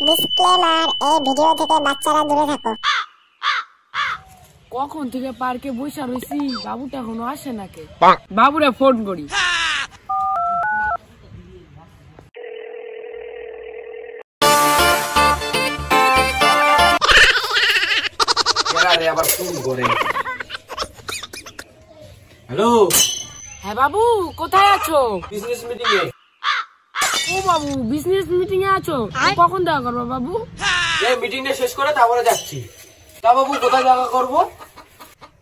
Disclaimer, এই video থেকে বাচ্চারা দূরে থাকো। কখন থেকে পার্কে বসে রয়েছি, বাবুটা এখনো আসে নাকি? বাবুরে ফোন করি। হ্যালো। হ্যাঁ বাবু, কোথায় আছো? বিজনেস মিটিং এ। ও বাবু, বিজনেস মিটিং এ আছো? কখন দেখা করবো বাবু? এই মিটিংটা শেষ করে তারপরে যাচ্ছি। তা বাবু কোথায় দেখা করব?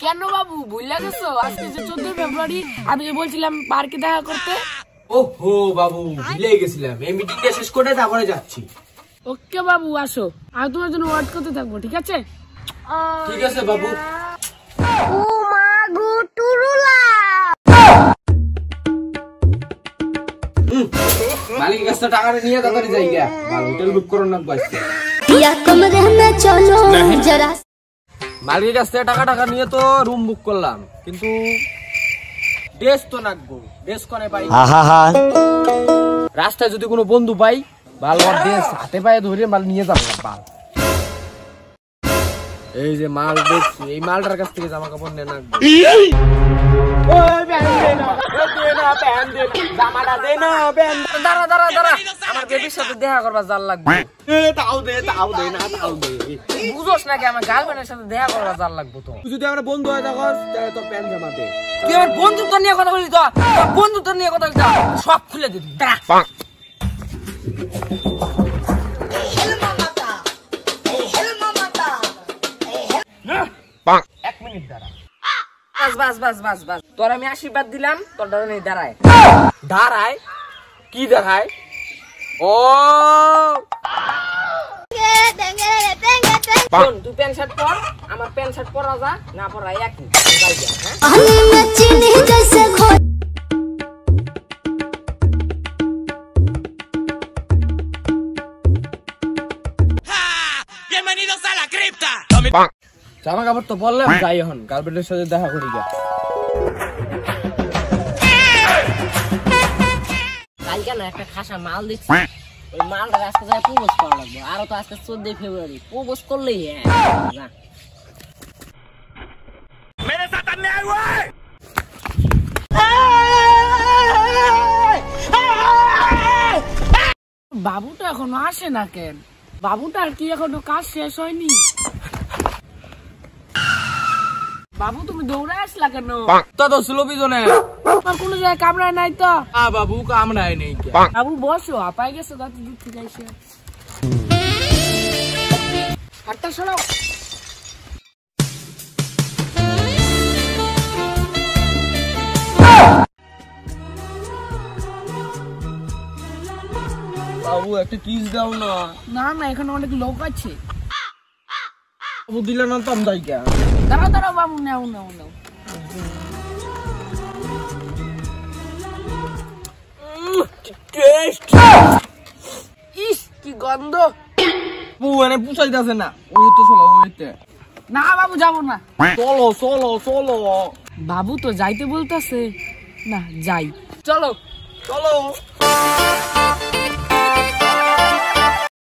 কেন বাবু ভুলে গেছো? আজকে যে 14 ফেব্রুয়ারি, আমি যে বলছিলাম পার্কে দেখা করতে। ওহো বাবু, ভুলে গেছিলাম। এই মিটিংটা শেষ করে তারপরে যাচ্ছি। ওকে বাবু, আসো। আমি তোমার জন্য ওয়েট করতে থাকবো, ঠিক আছে? ঠিক আছে বাবু। মালিকের কাছে টাকাটা নিয়ে তাড়াতাড়ি যাই গা। ভালো হোটেল বুক করুন না বাসতে। মালিকের কাছ থেকে টাকা নিয়ে তো রুম বুক করলাম, কিন্তু ড্রেস তো নাকবো। ড্রেস করে পাই রাস্তায় যদি কোনো বন্ধু পাই, ভালো ড্রেস হাতে পায়ে ধরে মাল নিয়ে যাবো। মাল এই যে মাল দেখছি, এই মালটার কাছ থেকে জামা কাপড় নিয়ে নাকবো। আমার বেবির সাথে দেখা করবা জাল লাগবে। বুঝোস নাকি আমার গার্লফ্রেন্ডের সাথে দেখা করবা জাল লাগবো? তো যদি আমরা বন্ধু হয় তখন তাহলে তো প্যান্ট জামা দে। তুই আমার বন্ধুত্ব নিয়ে কথা বলিস তো, বন্ধুত্ব নিয়ে কথা বলিস, সব খুলে দিবি। দাঁড়া এক মিনিট দাঁড়া। বাস বাস বাস বাস, তোর আমি আশীর্বাদ দিলাম, তোর দাঁড়ায় দাঁড়ায় কি দেখায়? ও তুই প্যান্ট শার্ট পর, আমার প্যান্ট শার্ট পরা যা না পরা একই। জামা কাপড় তো বললাম, যাই এখন গার্লফ্রেন্ডের সাথে দেখা করি গা। কালকে না একটা খাসা মাল দিচ্ছি, ওই মালটা আজকে যায় প্রপোজ করা লাগবে। আরো তো আজকে 14 ফেব্রুয়ারি, প্রপোজ করলেই না। বাবুটা এখনো আসে না কেন? বাবুটার কি এখনো কাজ শেষ হয়নি? বাবু তুমি দৌড়ে আসলা কেন? তো স্লো পিছনে কোনো জায়গায় কামড়ায় নাই তো? বাবু কামড়ায় নেই। বাবু বসো, আপাই গেছো গাছ দূর থেকে এসে। হাতটা সরাও। বাবু একটা কিস দাও না। না না, এখানে অনেক লোক আছে। বাবু দিলে না তো আমি যাই গা। দাঁড়াও দাঁড়াও বাবু, নাও নাও নাও। ইস কি গন্ধ! পুয়ানে পুষাইতেছে না। ওই তো চলো, ওইতে না বাবু যাবো না। চলো চলো চলো। বাবু তো যাইতে বলতেছে না, যাই। চলো চলো।